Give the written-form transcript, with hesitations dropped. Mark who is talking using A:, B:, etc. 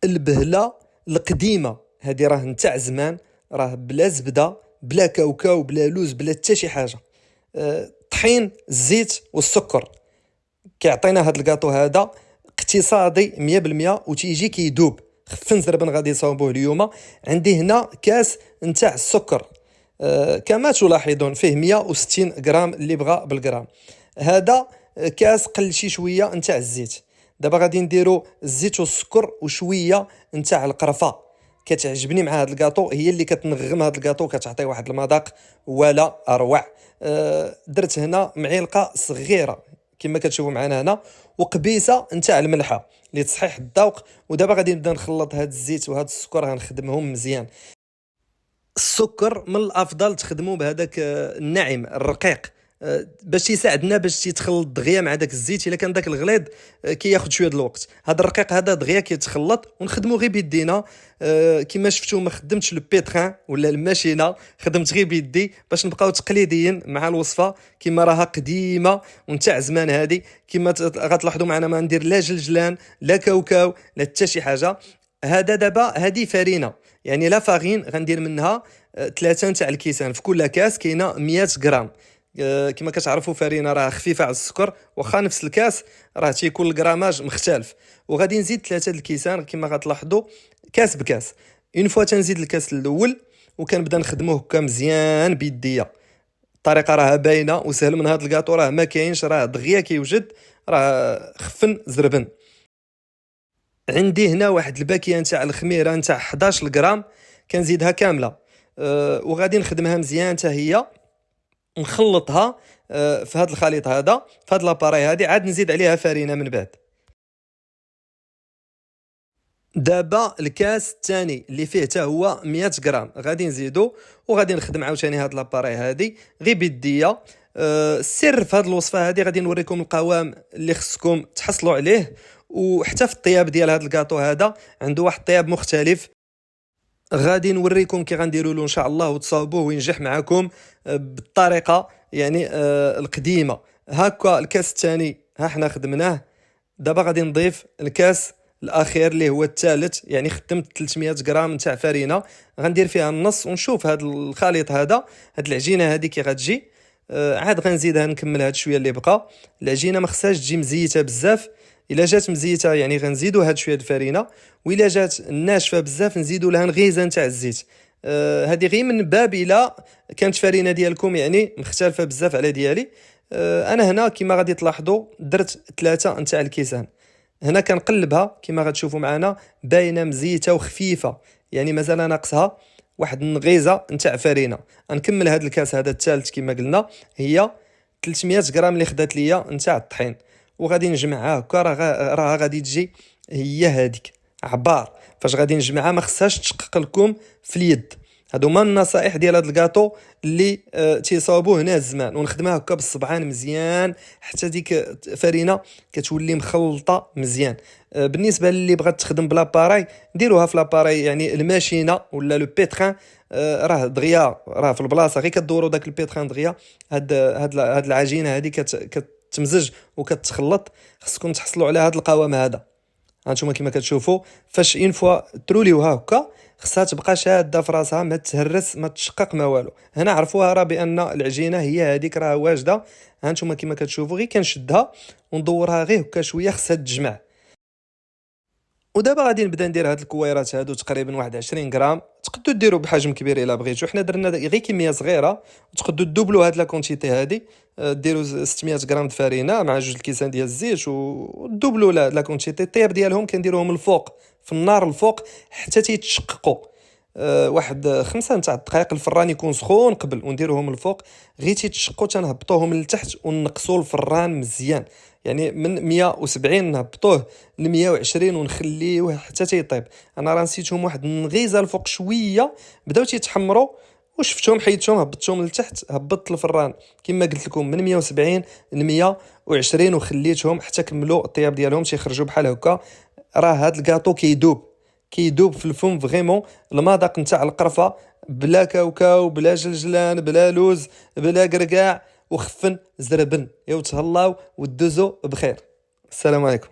A: البهله القديمه هذه راه نتاع زمان، راه بلا زبده بلا كاوكاو بلا لوز بلا حتى شي حاجه. طحين الزيت والسكر كيعطينا هذا الكاطو هذا اقتصادي 100% وتيجي كيدوب. خفن زربن غادي يصاوبوه اليوم. عندي هنا كاس نتاع السكر، كما تلاحظون فيه 160 غرام اللي بغى بالغرام. هذا كاس قل شي شويه نتاع الزيت. دابا غادي نديرو الزيت والسكر وشويه نتاع القرفه. كتعجبني مع هذا الكاطو، هي اللي كتنغم هذا الكاطو، كتعطي واحد المذاق ولا اروع. درت هنا معلقه صغيره كما كتشوفوا معنا هنا، وقبيصه نتاع الملحه لتصحيح الذوق. ودابا غادي نبدا نخلط هذا الزيت وهذا السكر، غنخدمهم مزيان. السكر من الافضل تخدموه بهذاك الناعم الرقيق، باش يساعدنا باش يتخلط دغيا مع داك الزيت. الا كان داك الغليظ كياخذ شويه د الوقت. هذا الرقيق هذا دغيا كيتخلط ونخدمو غير بيدينا. كما شفتوا ما خدمتش لو بيتران ولا الماشينه، خدمت غير بيدي باش نبقاو تقليديين مع الوصفه كما راها قديمه ونتاع زمان. هذه كما غتلاحظوا معنا ما ندير لا جلجلان لا كاوكاو لا حتى شي حاجه. هذا دابا هذه فرينه، يعني لا فارين غندير منها 3 نتاع الكيسان. في كل كاس كاينه 100 غرام. كما كتعرفوا فرينه راه خفيفه على السكر، واخا نفس الكاس راه تيكون الغراماج مختلف. وغادي نزيد 3 الكيسان كما غتلاحظوا كاس بكاس. اون فوا تنزيد الكاس الاول وكنبدا نخدموه هكا مزيان بيديا. الطريقه راه باينه وسهل. من هذا الكاطو راه ما كاينش، راه دغيا كيوجد، راه خفن زربن. عندي هنا واحد الباكيه نتاع الخميره نتاع 11 غرام، كنزيدها كامله. وغادي نخدمها مزيان حتى هي، نخلطها في هذا الخليط هذا في هذا لاباري هذه. عاد نزيد عليها فرينه من بعد. دابا الكاس الثاني اللي فيه حتى هو 100 غرام غادي نزيدو، وغادي نخدم عاوتاني هاد لاباري هذه غير بيديا. السر في هذه الوصفه هذه غادي نوريكم القوام اللي خصكم تحصلوا عليه، وحتى في الطياب ديال هذا الكاطو هذا عنده واحد الطياب مختلف. غادي نوريكم كي غنديروا له ان شاء الله وتصاوبوه وينجح معكم بالطريقه يعني القديمه. هكا الكاس الثاني ها حنا خدمناه. دابا غادي نضيف الكاس الاخير اللي هو الثالث، يعني خدمت 300 غرام نتاع فرينه. غندير فيها النص ونشوف هذا الخليط هذا، هذه العجينه هذه كي غتجي. عاد غنزيدها نكمل هذا شويه اللي بقى. العجينه ما خصهاش تجي مزيته بزاف. الا جات مزيته يعني غنزيدوا هاد شويه الفرينه، والا جات ناشفه بزاف نزيدوا لها نغيزه نتاع الزيت. هذه غير من باب الا كانت فرينه ديالكم يعني مختلفه بزاف على ديالي. انا هنا كما غادي تلاحظوا درت 3 نتاع الكيسان. هنا كنقلبها كما غتشوفوا معنا باينه مزيته وخفيفه، يعني مازال ناقصها واحد النغيزه نتاع فرينه. غنكمل هذا الكاس هذا الثالث كما قلنا، هي 300 غرام اللي خدات ليا نتاع الطحين. وغادي نجمعها هكا، راه غادي تجي هي هذيك عبار. فاش غادي نجمعها ما خصهاش تشقق لكم في اليد. هادو هما النصائح ديال هذا الكاطو اللي تيصاوبوه هنا الزمان. ونخدمها هكا بالصبعان مزيان حتى ديك فرينه كتولي مخلطه مزيان. بالنسبه للي بغات تخدم بلاباراي ديروها في لاباراي، يعني الماشينه ولا لو بيتران. راه دغيا راه في البلاصه غير كدوروا داك البيتران دغيا. هاد العجينه هذه كتمزج وكتخلط. خصكم تحصلوا على هذا القوام هذا. هانتوما كما كتشوفوا فاش اون فوا تروليوها هكا خصها تبقى شاده في راسها، ما تهرس ما تشقق ما والو. هنا عرفوها راه بان العجينه هي هذيك راه واجده. هانتوما كما كتشوفوا غير كنشدها وندورها غير هكا شويه، خصها تجمع. ودابا غادي نبدا ندير هاد الكويرات هادو تقريبا واحد 20 غرام. تقدروا ديروا بحجم كبير الا بغيتو، حنا درنا غير كميه صغيره. وتقدروا تدوبلوا هاد لا كونتيتي هادي، ديروا 600 غرام د فرينه مع 2 الكيسان ديال الزيت ودوبلوا لا كونتيتي. الطياب ديالهم كنديروهم الفوق في النار الفوق حتى تيتشققوا. واحد 5 نتاع الدقائق الفران يكون سخون قبل، ونديروهم الفوق غير تيتشقوا تنهبطوهم لتحت ونقصوا الفران مزيان. يعني من 170 نهبطوه ل 120 ونخليوه حتى تيطيب. انا راه نسيتهم واحد النغيزه الفوق شويه، بداو تيتحمروا وشفتهم حيدتهم هبطتهم لتحت. هبطت الفران كما قلت لكم من 170 ل 120 وخليتهم حتى كملوا الطياب ديالهم تيخرجوا بحال هكا. راه هاد الكاطو كيدوب في الفم فريمون. المذاق نتاع القرفه بلا كاوكاو بلا جلجلان بلا لوز بلا قرقاع وخفن زربن. يا تهلاو ودوزو بخير. السلام عليكم.